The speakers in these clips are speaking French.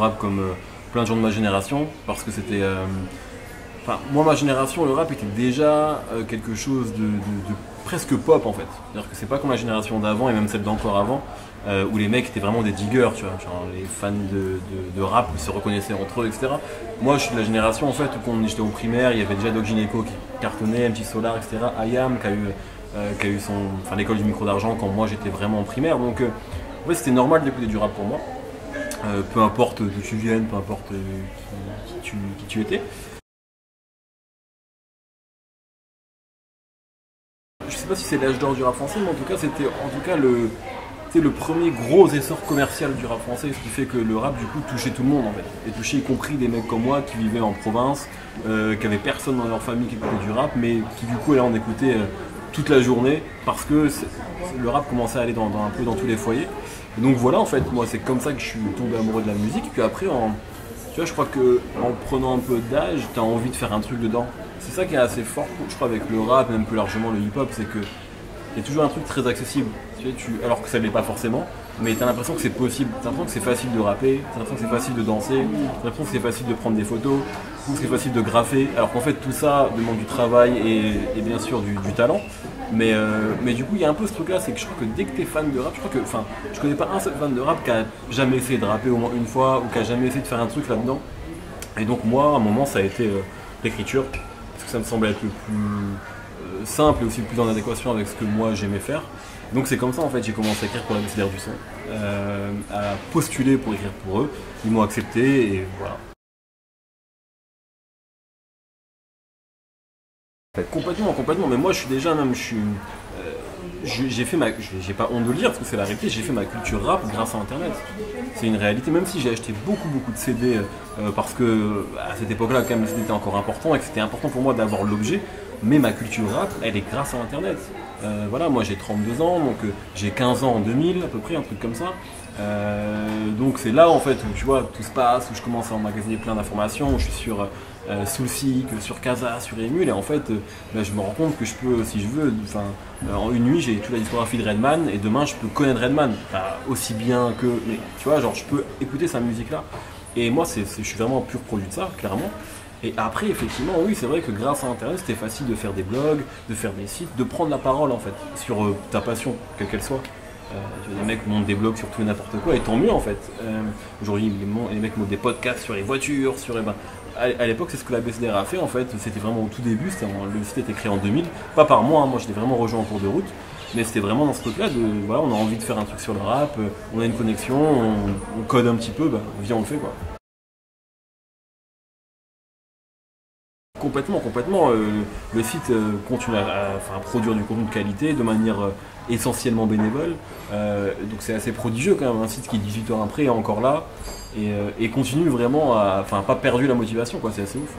rap comme plein de gens de ma génération, parce que c'était... Enfin, moi, ma génération, le rap était déjà quelque chose de presque pop en fait. C'est-à-dire que c'est pas comme la génération d'avant et même celle d'encore avant, où les mecs étaient vraiment des diggers, tu vois. Genre, les fans de rap ils se reconnaissaient entre eux, etc. Moi, je suis de la génération en fait où quand j'étais au primaire, il y avait déjà Doc Gynéco qui cartonnait, MC Solar, etc. IAM qui a eu l'école du micro d'argent quand moi j'étais vraiment en primaire. Donc, en fait, c'était normal d'écouter du rap pour moi. Peu importe d'où tu viennes, peu importe qui tu étais. Je sais pas si c'est l'âge d'or du rap français, mais en tout cas c'était le premier gros essor commercial du rap français, ce qui fait que le rap du coup touchait tout le monde en fait, et touchait y compris des mecs comme moi qui vivaient en province, qui avaient personne dans leur famille qui écoutait du rap, mais qui du coup là on écoutait toute la journée parce que le rap commençait à aller un peu dans tous les foyers. Et donc voilà en fait, moi c'est comme ça que je suis tombé amoureux de la musique, puis après tu vois, je crois qu'en prenant un peu d'âge, tu as envie de faire un truc dedans. C'est ça qui est assez fort, je crois, avec le rap, même plus largement le hip-hop, c'est qu'il y a toujours un truc très accessible. Alors que ça ne l'est pas forcément, mais tu as l'impression que c'est possible. Tu as l'impression que c'est facile de rapper, tu as l'impression que c'est facile de danser, tu as l'impression que c'est facile de prendre des photos, que c'est facile de graffer. Alors qu'en fait, tout ça demande du travail et bien sûr du talent. Mais du coup, il y a un peu ce truc-là, c'est que je crois que dès que tu es fan de rap, je connais pas un seul fan de rap qui a jamais essayé de rapper au moins une fois ou qui a jamais essayé de faire un truc là-dedans. Et donc moi, à un moment, ça a été l'écriture, parce que ça me semblait être le plus simple et aussi le plus en adéquation avec ce que moi j'aimais faire. Donc c'est comme ça en fait j'ai commencé à écrire pour l'Abécédaire du son, à postuler pour écrire pour eux. Ils m'ont accepté et voilà. Complètement, mais moi je suis déjà même, j'ai fait j'ai pas honte de le dire parce que c'est la réalité, j'ai fait ma culture rap grâce à internet. C'est une réalité, même si j'ai acheté beaucoup de CD parce que à cette époque-là quand même le CD était encore important et que c'était important pour moi d'avoir l'objet, mais ma culture rap elle est grâce à internet. Voilà, moi j'ai 32 ans, donc j'ai 15 ans en 2000 à peu près, un truc comme ça. Donc c'est là en fait où tu vois tout se passe, où je commence à emmagasiner plein d'informations, où je suis sur Soulseek, sur Casa, sur Emule, et en fait je me rends compte que je peux, si je veux, en une nuit j'ai toute la discographie de Redman et demain je peux connaître Redman, pas aussi bien que, mais tu vois, genre je peux écouter sa musique là. Et moi je suis vraiment pur produit de ça, clairement. Et après, effectivement, oui, c'est vrai que grâce à Internet, c'était facile de faire des blogs, de faire des sites, de prendre la parole en fait sur ta passion, quelle qu'elle soit. Les mecs montent des blogs sur tout et n'importe quoi, et tant mieux en fait. Aujourd'hui, les mecs montent des podcasts sur les voitures, à l'époque, c'est ce que l'Abécédaire a fait en fait. C'était vraiment au tout début, le site a été créé en 2000, pas par moi, hein, moi je l'ai vraiment rejoint en cours de route. Mais c'était vraiment dans ce truc-là voilà, on a envie de faire un truc sur le rap, on a une connexion, on code un petit peu, viens on le fait quoi. Complètement. Le site continue à produire du contenu de qualité de manière essentiellement bénévole. Donc c'est assez prodigieux quand même, un site qui 18 ans après est encore là et continue vraiment à... Enfin, pas perdu la motivation, quoi, c'est assez ouf.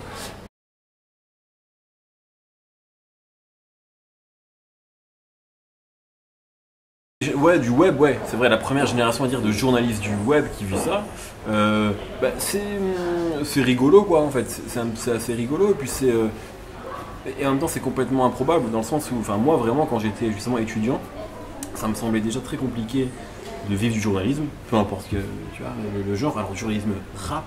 Ouais, du web, ouais, c'est vrai, la première génération à dire de journalistes du web qui vit ça, c'est rigolo quoi en fait, c'est assez rigolo et puis et en même temps c'est complètement improbable dans le sens où, enfin moi vraiment quand j'étais justement étudiant, ça me semblait déjà très compliqué de vivre du journalisme, peu importe que, tu vois, le genre, alors journalisme rap,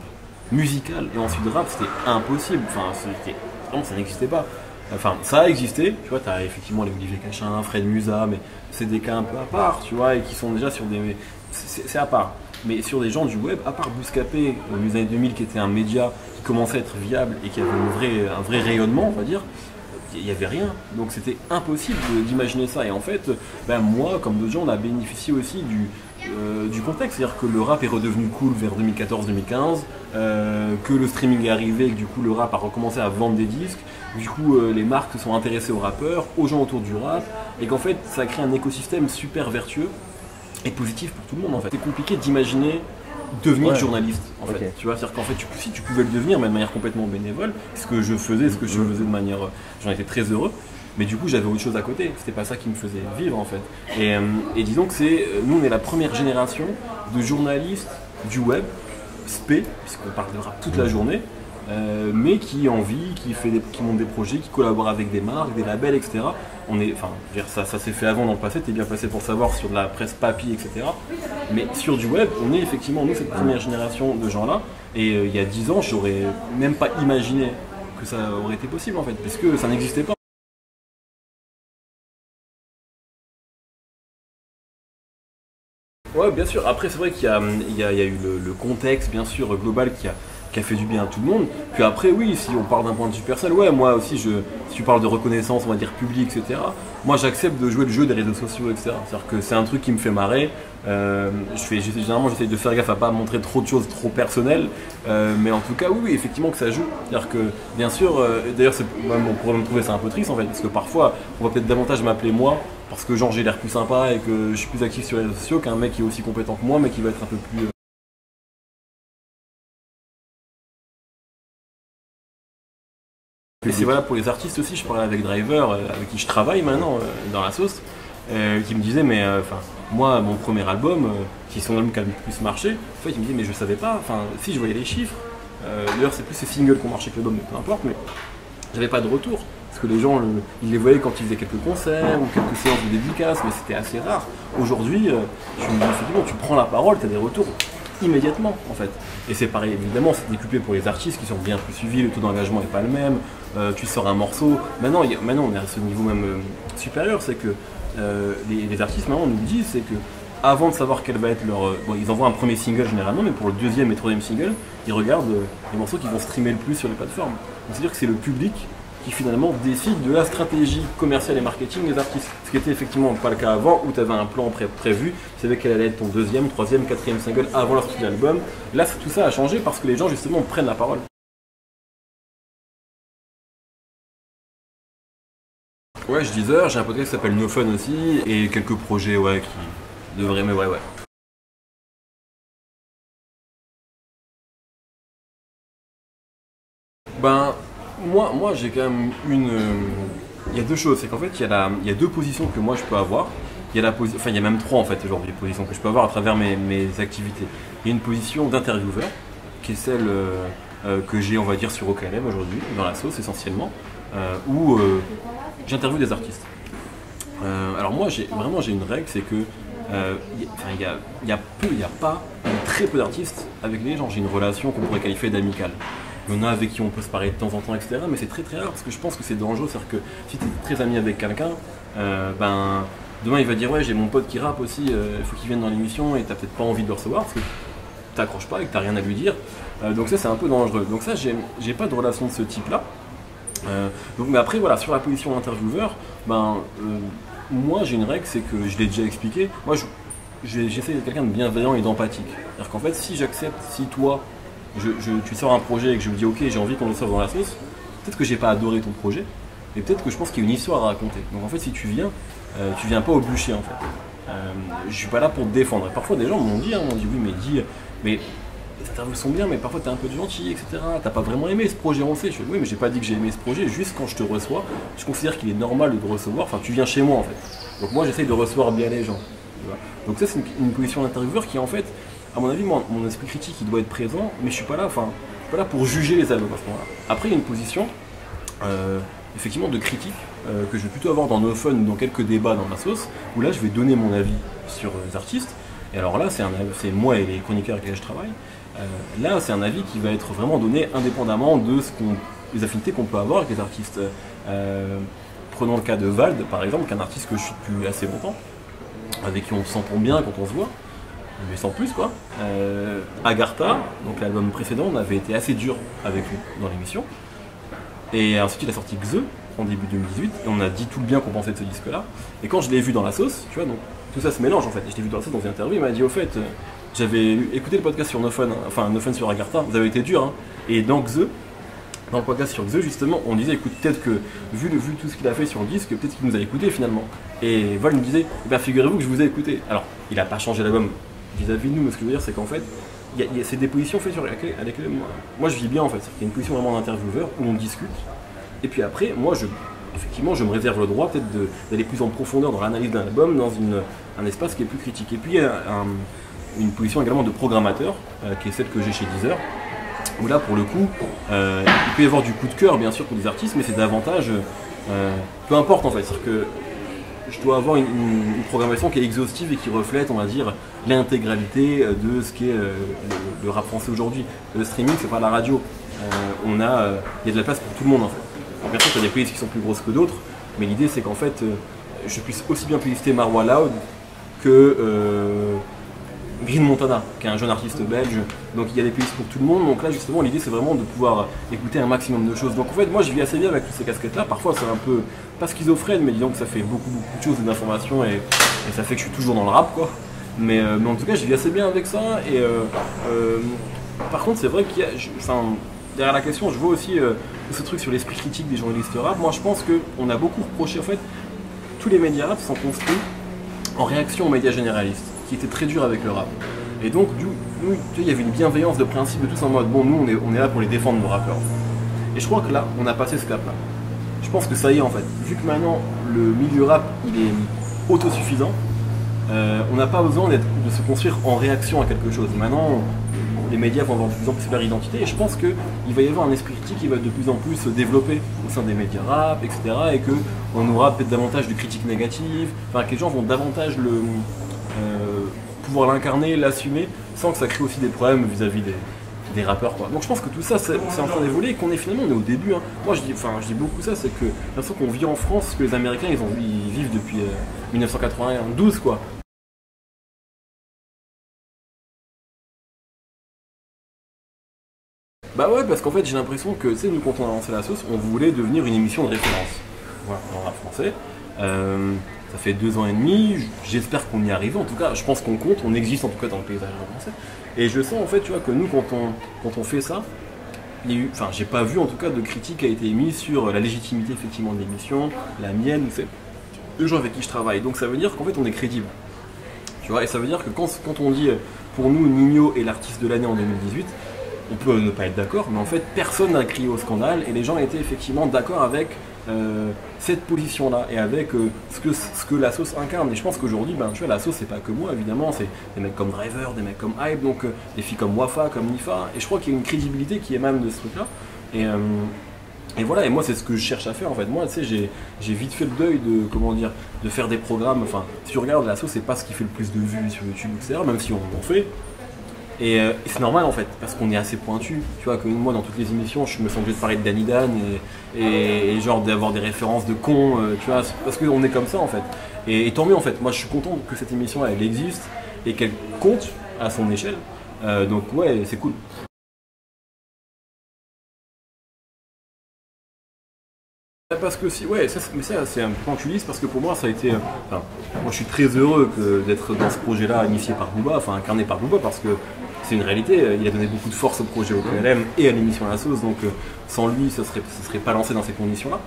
musical et ensuite rap c'était impossible, vraiment ça n'existait pas. Enfin, ça a existé, tu vois, tu as effectivement les Olivier Cachin, Fred Musa, mais c'est des cas un peu à part, tu vois, et qui sont déjà sur des... C'est à part. Mais sur des gens du web, à part Bouscapé, dans les années 2000, qui était un média qui commençait à être viable et qui avait un vrai rayonnement, on va dire, il n'y avait rien. Donc c'était impossible d'imaginer ça. Et en fait, moi, comme d'autres gens, on a bénéficié aussi du contexte. C'est-à-dire que le rap est redevenu cool vers 2014-2015, que le streaming est arrivé et que du coup le rap a recommencé à vendre des disques. Du coup, les marques se sont intéressées aux rappeurs, aux gens autour du rap, et qu'en fait, ça crée un écosystème super vertueux et positif pour tout le monde. En fait, c'est compliqué d'imaginer devenir journaliste. En fait, tu vois, c'est-à-dire qu'en fait, si tu pouvais le devenir, mais de manière complètement bénévole, ce que je faisais de manière, j'en étais très heureux. Mais du coup, j'avais autre chose à côté. C'était pas ça qui me faisait vivre, en fait. Et disons que nous, on est la première génération de journalistes du web, spé, puisqu'on parle de rap toute la journée. mais qui en vit, qui monte des projets, qui collabore avec des marques, des labels, etc. Ça s'est fait avant dans le passé, t'es bien passé pour savoir, sur de la presse papier, etc. Mais sur du web, on est effectivement, nous, cette première génération de gens-là, et il y a 10 ans, j'aurais même pas imaginé que ça aurait été possible en fait, parce que ça n'existait pas. Ouais, bien sûr. Après, c'est vrai qu'il y a eu le contexte, bien sûr, global qui a fait du bien à tout le monde. Puis après, oui, si on parle d'un point de vue personnel, ouais, moi aussi, si tu parles de reconnaissance, on va dire publique, etc., moi j'accepte de jouer le jeu des réseaux sociaux, etc. C'est-à-dire que c'est un truc qui me fait marrer. Généralement, j'essaye de faire gaffe à pas montrer trop de choses trop personnelles. Mais en tout cas, oui, effectivement, que ça joue. C'est-à-dire que, bien sûr, d'ailleurs, on pourrait me trouver ça un peu triste en fait, parce que parfois, on va peut-être davantage m'appeler moi, parce que genre j'ai l'air plus sympa et que je suis plus actif sur les réseaux sociaux qu'un mec qui est aussi compétent que moi, mais qui va être un peu plus. Et c'est voilà pour les artistes aussi, je parlais avec Driver, avec qui je travaille maintenant dans la sauce, qui me disait mais enfin moi mon premier album, qui est son album qui a le plus marché, en fait il me disait mais je savais pas, enfin si je voyais les chiffres, d'ailleurs c'est plus ces singles qui ont marché que l'album, mais peu importe, mais j'avais pas de retour. Parce que les gens, ils les voyaient quand ils faisaient quelques concerts ou quelques séances de dédicaces, mais c'était assez rare. Aujourd'hui, effectivement, tu prends la parole, tu as des retours immédiatement en fait. Et c'est pareil, évidemment, c'est décuplé pour les artistes qui sont bien plus suivis, le taux d'engagement n'est pas le même, tu sors un morceau. Maintenant, on est à ce niveau même supérieur, c'est que les artistes maintenant nous disent, c'est que avant de savoir quel va être leur. Bon, ils envoient un premier single généralement, mais pour le deuxième et troisième single, ils regardent les morceaux qui vont streamer le plus sur les plateformes. Donc c'est-à-dire que c'est le public qui finalement décide de la stratégie commerciale et marketing des artistes. Ce qui était effectivement pas le cas avant, où tu avais un plan prévu, tu savais quel allait être ton deuxième, troisième, quatrième single avant la sortie de l'album. Là, tout ça a changé parce que les gens justement prennent la parole. Ouais, je Deezer, j'ai un podcast qui s'appelle No Fun aussi, et quelques projets ouais, qui devraient, mais ouais. Ben, moi j'ai quand même une. Il y a deux choses, c'est qu'en fait, il y a deux positions que moi je peux avoir. Enfin, il y a même trois en fait aujourd'hui, positions que je peux avoir à travers mes activités. Il y a une position d'intervieweur, qui est celle que j'ai, on va dire, sur OKLM aujourd'hui, dans la sauce essentiellement, où j'interviewe des artistes. Alors moi, j'ai une règle, c'est que il y a pas, très peu d'artistes avec les gens. J'ai une relation qu'on pourrait qualifier d'amicale. Il y en a avec qui on peut se parler de temps en temps, etc. Mais c'est très très rare parce que je pense que c'est dangereux. C'est-à-dire que si tu es très ami avec quelqu'un, ben demain il va dire ouais j'ai mon pote qui rappe aussi, il faut qu'il vienne dans l'émission et t'as peut-être pas envie de le recevoir parce que t'accroches pas et que t'as rien à lui dire. Donc ça c'est un peu dangereux. Donc ça j'ai pas de relation de ce type-là. Mais après voilà, sur la position d'intervieweur, moi j'ai une règle, c'est que je l'ai déjà expliqué. Moi j'essaie d'être quelqu'un de bienveillant et d'empathique. C'est-à-dire qu'en fait si j'accepte, si toi tu sors un projet et que je me dis ok j'ai envie qu'on le sorte dans la sauce, peut-être que j'ai pas adoré ton projet, mais peut-être que je pense qu'il y a une histoire à raconter. Donc en fait si tu viens pas au bûcher en fait. Je suis pas là pour te défendre. Et parfois des gens m'ont dit oui mais les interviews sont bien mais parfois t'es un peu gentil, etc. T'as pas vraiment aimé ce projet, on sait. Je fais oui mais j'ai pas dit que j'ai aimé ce projet, juste quand je te reçois, je considère qu'il est normal de te recevoir, enfin tu viens chez moi en fait. Donc moi j'essaye de recevoir bien les gens. Tu vois. Donc ça c'est une position d'intervieweur qui en fait, à mon avis, mon esprit critique il doit être présent, mais je suis pas là pour juger les albums à ce moment-là. Après il y a une position effectivement de critique que je vais plutôt avoir dans No Fun ou dans quelques débats dans ma sauce, où là je vais donner mon avis sur les artistes. Et alors là c'est moi et les chroniqueurs avec lesquels je travaille. Là c'est un avis qui va être vraiment donné indépendamment de les affinités qu'on peut avoir avec les artistes. Prenons le cas de Vald par exemple, qui est un artiste que je suis depuis assez longtemps, avec qui on s'entend bien quand on se voit. Mais sans plus quoi. Agartha, donc l'album précédent, on avait été assez dur avec lui dans l'émission. Et ensuite il a sorti Xe en début 2018 et on a dit tout le bien qu'on pensait de ce disque là. Et quand je l'ai vu dans la sauce, tu vois, donc tout ça se mélange en fait. Et je l'ai vu dans la sauce dans une interview, il m'a dit au fait, j'avais écouté le podcast sur No Fun, enfin No Fun sur Agartha, vous avez été dur hein. Et dans Xe, dans le podcast sur Xe justement, on disait écoute peut-être que vu tout ce qu'il a fait sur le disque, peut-être qu'il nous a écouté finalement. Et Val nous disait, figurez-vous que je vous ai écouté. Alors il a pas changé l'album vis-à-vis de nous, mais ce que je veux dire c'est qu'en fait c'est des positions faites avec lesquelles moi je vis bien en fait. Il y a une position vraiment d'intervieweur où on discute et puis après moi effectivement je me réserve le droit peut-être d'aller plus en profondeur dans l'analyse d'un album dans un espace qui est plus critique. Et puis il y a une position également de programmateur qui est celle que j'ai chez Deezer où là pour le coup, il peut y avoir du coup de cœur bien sûr pour des artistes, mais c'est davantage, peu importe en fait, c'est-à-dire que je dois avoir une programmation qui est exhaustive et qui reflète, on va dire, l'intégralité de ce qu'est le rap français aujourd'hui. Le streaming, c'est pas la radio. Il y a de la place pour tout le monde en fait. Alors, bien sûr, il y a des playlists qui sont plus grosses que d'autres, mais l'idée c'est qu'en fait, je puisse aussi bien playlister Marwa Loud que Green Montana, qui est un jeune artiste belge. Donc il y a des playlists pour tout le monde. Donc là justement l'idée c'est vraiment de pouvoir écouter un maximum de choses. Donc en fait moi je vis assez bien avec toutes ces casquettes là. Parfois c'est un peu pas schizophrène, mais disons que ça fait beaucoup de choses et d'informations et ça fait que je suis toujours dans le rap quoi. Mais en tout cas je vis assez bien avec ça. Et par contre c'est vrai qu'il y a, derrière la question je vois aussi ce truc sur l'esprit critique des journalistes rap. Moi je pense qu'on a beaucoup reproché en fait, tous les médias rap sont construits en réaction aux médias généralistes, qui étaient très durs avec le rap. Et donc, nous, il y avait une bienveillance de principe de tous en mode, bon, nous, on est là pour les défendre, nos rappeurs. Et je crois que là, on a passé ce cap-là. Je pense que ça y est, en fait. Vu que maintenant, le milieu rap, il est autosuffisant, on n'a pas besoin de se construire en réaction à quelque chose. Maintenant, les médias vont avoir de plus en plus leur identité, et je pense qu'il va y avoir un esprit critique qui va de plus en plus se développer au sein des médias rap, etc. Et qu'on aura peut-être davantage de critiques négatives, enfin que les gens vont davantage pouvoir l'incarner, l'assumer, sans que ça crée aussi des problèmes vis-à-vis des rappeurs quoi. Donc je pense que tout ça c'est en train d'évoluer et qu'on est finalement on est au début. Hein. Moi je dis beaucoup ça, c'est que l'impression qu'on vit en France, que les Américains ils vivent depuis 1992 quoi. Bah ouais, parce qu'en fait j'ai l'impression que, tu sais, nous quand on a lancé la sauce, on voulait devenir une émission de référence. Voilà, dans le rap français. Ça fait 2 ans et demi, j'espère qu'on y arrive. En tout cas, je pense qu'on compte, on existe en tout cas dans le paysage rap français. Et je sens en fait, tu vois, que nous quand on fait ça, enfin j'ai pas vu en tout cas de critique qui a été émise sur la légitimité effectivement de l'émission, la mienne, c'est les gens avec qui je travaille. Donc ça veut dire qu'en fait on est crédible. Tu vois, et ça veut dire que quand on dit pour nous Ninho est l'artiste de l'année en 2018, on peut ne pas être d'accord, mais en fait personne n'a crié au scandale et les gens étaient effectivement d'accord avec cette position-là et avec ce que la sauce incarne. Et je pense qu'aujourd'hui, ben, tu vois, la sauce c'est pas que moi évidemment, c'est des mecs comme Driver, des mecs comme Hype, donc des filles comme Wafa, comme Nifa, et je crois qu'il y a une crédibilité qui émane de ce truc-là. Et voilà, et moi c'est ce que je cherche à faire en fait. Moi, tu sais, j'ai vite fait le deuil de faire des programmes. Enfin, si tu regardes la sauce, c'est pas ce qui fait le plus de vues sur YouTube, etc. Même si on en fait. Et c'est normal en fait, parce qu'on est assez pointu. Tu vois, que moi dans toutes les émissions, je me sens obligé de parler de Danny Dan et genre d'avoir des références de cons, tu vois, parce qu'on est comme ça en fait. Et tant mieux en fait. Moi je suis content que cette émission elle existe et qu'elle compte à son échelle. Donc ouais, c'est cool. Parce que si, ouais, mais ça c'est un point que tu lises parce que pour moi ça a été. Enfin, moi je suis très heureux d'être dans ce projet-là initié par Booba, enfin incarné par Booba parce que c'est une réalité. Il a donné beaucoup de force au projet OPLM et à l'émission La Sauce, donc sans lui ça serait pas lancé dans ces conditions-là.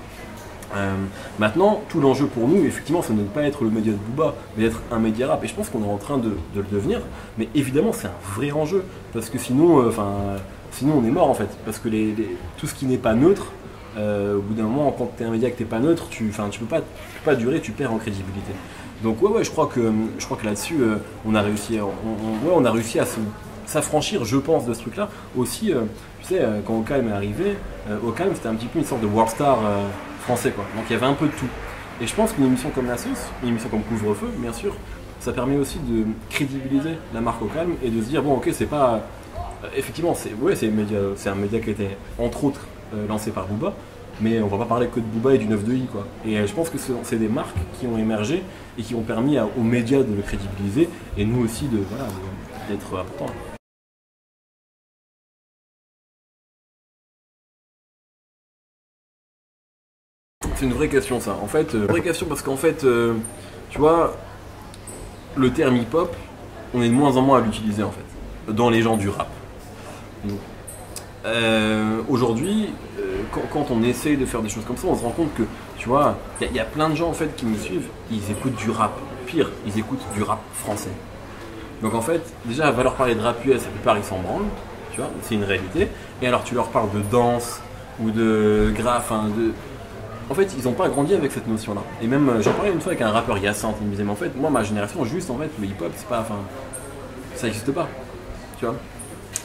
Maintenant, tout l'enjeu pour nous, effectivement, c'est de ne pas être le média de Booba, mais d'être un média rap. Et je pense qu'on est en train de le devenir. Mais évidemment, c'est un vrai enjeu parce que sinon, sinon on est mort en fait. Parce que tout ce qui n'est pas neutre. Au bout d'un moment, quand tu es un média et que tu n'es pas neutre, tu peux pas durer, tu perds en crédibilité. Donc ouais, je crois que là-dessus, on a réussi à s'affranchir, je pense, de ce truc-là. Aussi, tu sais, quand Ocalm est arrivé, Ocalm c'était un petit peu une sorte de worldstar français, quoi. Donc il y avait un peu de tout. Et je pense qu'une émission comme La Sauce, une émission comme Couvre-Feu, bien sûr, ça permet aussi de crédibiliser la marque Ocalm et de se dire, bon ok, c'est pas... effectivement, c'est un média qui a été, entre autres, lancé par Booba, mais on va pas parler que de Booba et du 9-2i quoi. Et je pense que c'est des marques qui ont émergé et qui ont permis aux médias de le crédibiliser et nous aussi d'être importants. C'est une vraie question ça. En fait, vraie question parce qu'en fait, tu vois, le terme hip-hop, on est de moins en moins à l'utiliser en fait, dans les gens du rap. Donc, aujourd'hui, quand on essaye de faire des choses comme ça, on se rend compte que, tu vois, il y a plein de gens en fait qui nous suivent, ils écoutent du rap. Pire, ils écoutent du rap français. Donc en fait, déjà, va leur parler de rap US, la plupart ils s'en branlent, tu vois, c'est une réalité. Et alors tu leur parles de danse ou de graphe, en fait, ils n'ont pas grandi avec cette notion-là. Et même, j'en parlais une fois avec un rappeur Hyacinthe, il me disait, mais en fait, moi, ma génération, juste en fait, le hip-hop, c'est pas, ça n'existe pas, tu vois.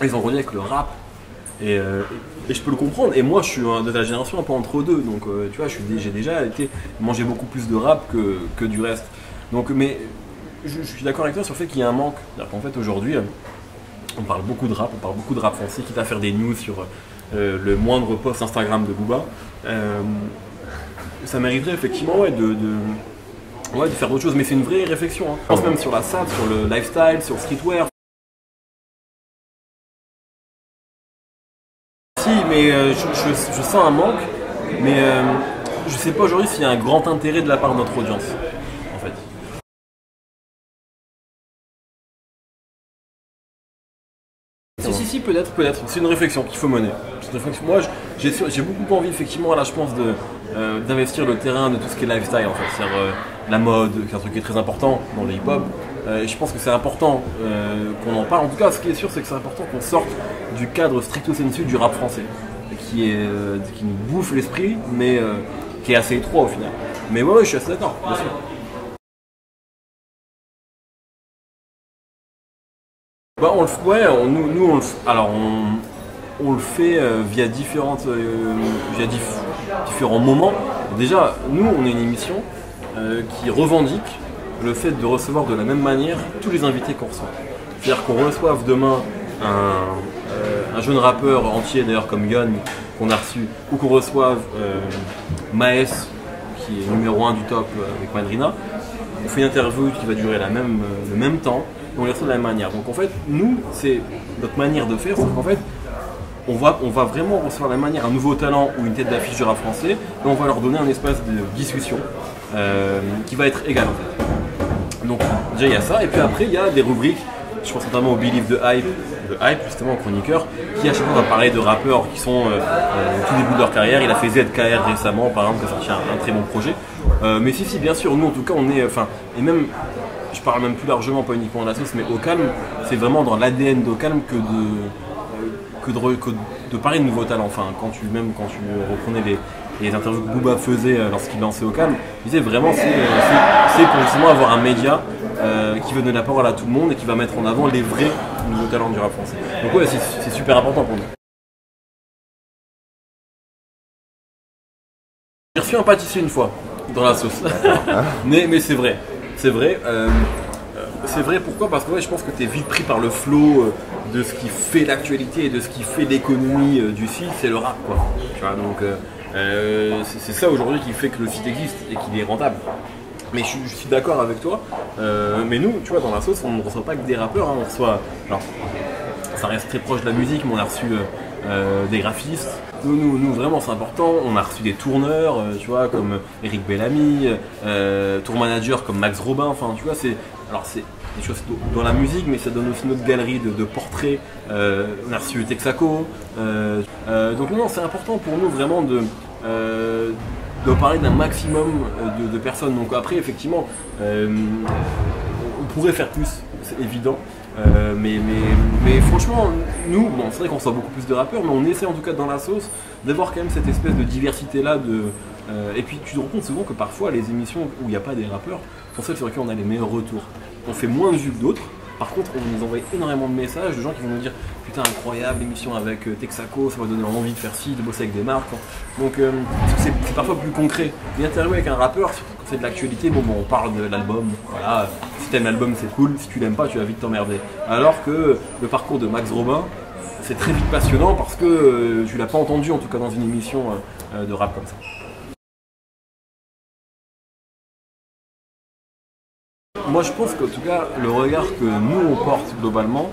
Ils ont grandi avec le rap. Et je peux le comprendre. Et moi, je suis de la génération un peu entre deux. Donc, tu vois, j'ai déjà été manger beaucoup plus de rap que du reste. Donc, mais je suis d'accord avec toi sur le fait qu'il y a un manque. C'est-à-dire qu'en fait, aujourd'hui, on parle beaucoup de rap, on parle beaucoup de rap français, quitte à faire des news sur le moindre post Instagram de Booba. Ça mériterait effectivement de faire d'autres choses. Mais c'est une vraie réflexion. Hein. Je pense même sur la SAD, sur le lifestyle, sur le streetwear. Si, mais je sens un manque, mais je sais pas aujourd'hui s'il y a un grand intérêt de la part de notre audience, en fait. Si, peut-être. C'est une réflexion qu'il faut mener. Moi, j'ai beaucoup envie, effectivement, là, je pense, d'investir le terrain de tout ce qui est lifestyle, en fait. C'est-à-dire la mode, qui est un truc qui est très important dans le hip-hop. Et je pense que c'est important qu'on en parle. En tout cas, ce qui est sûr, c'est que c'est important qu'on sorte du cadre stricto sensu du rap français, qui nous bouffe l'esprit, mais qui est assez étroit au final. Mais ouais, je suis assez d'accord, bien sûr. Bah, on le fait via différents moments. Déjà, nous, on est une émission qui revendique le fait de recevoir de la même manière tous les invités qu'on reçoit. C'est-à-dire qu'on reçoive demain un jeune rappeur entier, d'ailleurs comme Gun, qu'on a reçu, ou qu'on reçoive Maes, qui est numéro 1 du top avec Madrina. On fait une interview qui va durer le même temps, et on les reçoit de la même manière. Donc en fait, nous, c'est notre manière de faire, c'est qu'en fait, on va vraiment recevoir de la même manière un nouveau talent ou une tête d'affiche du rap français, et on va leur donner un espace de discussion qui va être égal en fait. Donc déjà il y a ça, et puis après il y a des rubriques, je pense notamment au Believe the Hype justement, chroniqueur, qui à chaque fois va parler de rappeurs qui sont au tout début de leur carrière. Il a fait ZKR récemment par exemple, qui a sorti un très bon projet. Mais si bien sûr, nous en tout cas on est, et même, je parle même plus largement, pas uniquement de la sauce, mais Au Calme, c'est vraiment dans l'ADN d'Au Calme que de parler de nouveaux talents. Enfin, quand tu reprenais les interviews que Booba faisait lorsqu'il lançait Au Calme, il disait vraiment c'est pour justement avoir un média qui veut donner la parole à tout le monde et qui va mettre en avant les vrais nouveaux talents du rap français. Donc ouais, c'est super important pour nous. J'ai reçu un pâtissier une fois dans la sauce, mais c'est vrai. C'est vrai, pourquoi? Parce que ouais, je pense que tu es vite pris par le flow de ce qui fait l'actualité et de ce qui fait l'économie du site, c'est le rap quoi. Tu vois, donc c'est ça aujourd'hui qui fait que le site existe et qu'il est rentable. Mais je suis d'accord avec toi, mais nous, tu vois, dans la sauce, on ne reçoit pas que des rappeurs, hein, on reçoit, alors ça reste très proche de la musique, mais on a reçu des graphistes. Nous vraiment c'est important, on a reçu des tourneurs, tu vois, comme Eric Bellamy, tour manager comme Max Robin, enfin tu vois, c'est des choses dans la musique, mais ça donne aussi notre galerie de portraits. On a reçu Texaco, donc non, c'est important pour nous vraiment de parler d'un maximum de personnes. Donc après effectivement, on pourrait faire plus, c'est évident. Mais franchement, nous, bon, c'est vrai qu'on reçoit beaucoup plus de rappeurs, mais on essaie en tout cas dans la sauce d'avoir quand même cette espèce de diversité là. Et puis tu te rends compte souvent que parfois les émissions où il n'y a pas des rappeurs sont celles sur lesquelles on a les meilleurs retours. On fait moins de vues que d'autres. Par contre, on nous envoie énormément de messages de gens qui vont nous dire putain, incroyable émission avec Texaco, ça m'a donné envie de faire ci, de bosser avec des marques. Donc c'est parfois plus concret. Une interview avec un rappeur, quand c'est de l'actualité, bon, on parle de l'album, voilà. Si t'aimes l'album, c'est cool, si tu l'aimes pas, tu vas vite t'emmerder. Alors que le parcours de Max Robin, c'est très vite passionnant parce que tu l'as pas entendu en tout cas dans une émission de rap comme ça. Moi je pense qu'en tout cas le regard que nous on porte globalement,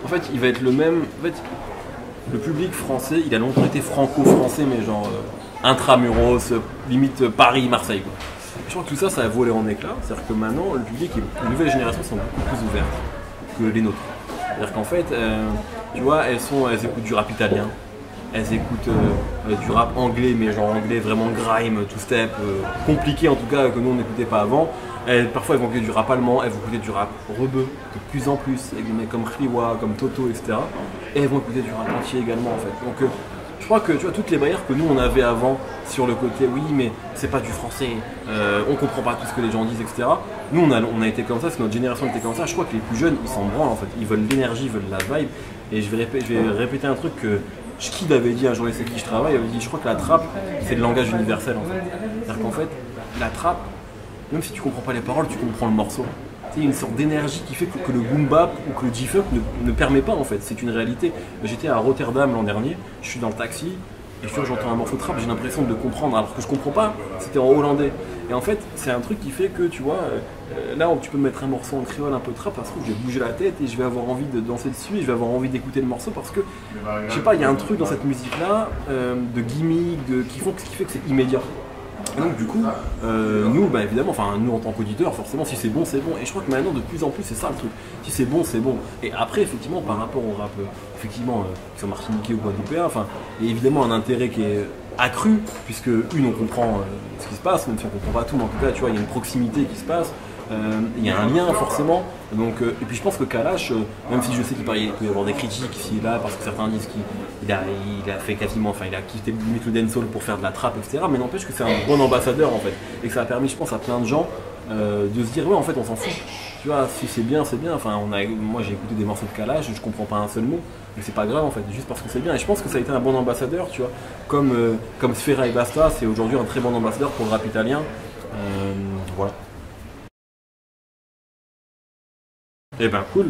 en fait il va être le même. En fait, le public français, il a longtemps été franco-français, mais genre intramuros, limite Paris-Marseille quoi. Je crois que tout ça, ça a volé en éclats. C'est-à-dire que maintenant, le public et les nouvelles générations sont beaucoup plus ouvertes que les nôtres. C'est-à-dire qu'en fait, tu vois, elles écoutent du rap italien, elles écoutent du rap anglais, mais genre anglais vraiment grime, two-step, compliqué en tout cas, que nous on n'écoutait pas avant. Parfois elles vont écouter du rap allemand, elles vont écouter du rap rebeu, de plus en plus, avec des mecs comme Khliwa, comme Toto, etc. Et elles vont écouter du rap entier également en fait. Donc je crois que tu vois, toutes les barrières que nous on avait avant sur le côté oui mais c'est pas du français, on comprend pas tout ce que les gens disent, etc. Nous on a été comme ça, parce que notre génération était comme ça. Je crois que les plus jeunes ils s'en branlent en fait, ils veulent l'énergie, ils veulent la vibe. Et je vais répéter un truc que Schkid avait dit un jour, c'est qui je travaille, il avait dit je crois que la trappe c'est le langage universel en fait. C'est-à-dire qu'en fait, la trappe, même si tu comprends pas les paroles, tu comprends le morceau. Il y a une sorte d'énergie qui fait que le boom bap ou que le G-funk ne permet pas en fait, c'est une réalité. J'étais à Rotterdam l'an dernier, je suis dans le taxi, et je j'entends un morceau de trap, j'ai l'impression de comprendre alors que je comprends pas, c'était en hollandais. Et en fait, c'est un truc qui fait que tu vois, là tu peux mettre un morceau en créole un peu trap parce que je vais bouger la tête et je vais avoir envie de danser dessus et je vais avoir envie d'écouter le morceau parce que, je sais pas, il y a un truc dans cette musique là, de gimmick, qui fait que c'est immédiat. Et donc du coup, nous, bah, évidemment, enfin nous en tant qu'auditeurs, forcément si c'est bon, c'est bon. Et je crois que maintenant de plus en plus c'est ça le truc. Si c'est bon, c'est bon. Et après effectivement par rapport au rap, effectivement, qui sont martiniquais ou guadeloupéens, enfin, il y a évidemment un intérêt qui est accru, puisque on comprend ce qui se passe, même si on comprend pas tout, mais en tout cas tu vois, il y a une proximité qui se passe. Il y a un lien forcément, donc, et puis je pense que Kalash, même si je sais qu'il peut y avoir des critiques ici et là, parce que certains disent qu'il a fait quasiment, enfin il a quitté limite le dancehall pour faire de la trappe, etc. Mais n'empêche que c'est un bon ambassadeur en fait, et que ça a permis, je pense, à plein de gens de se dire ouais en fait on s'en fout, tu vois, si c'est bien c'est bien, enfin moi j'ai écouté des morceaux de Kalash, je comprends pas un seul mot, mais c'est pas grave en fait, juste parce que c'est bien, et je pense que ça a été un bon ambassadeur, tu vois, comme Sfera et Basta, c'est aujourd'hui un très bon ambassadeur pour le rap italien, voilà. Et ben cool.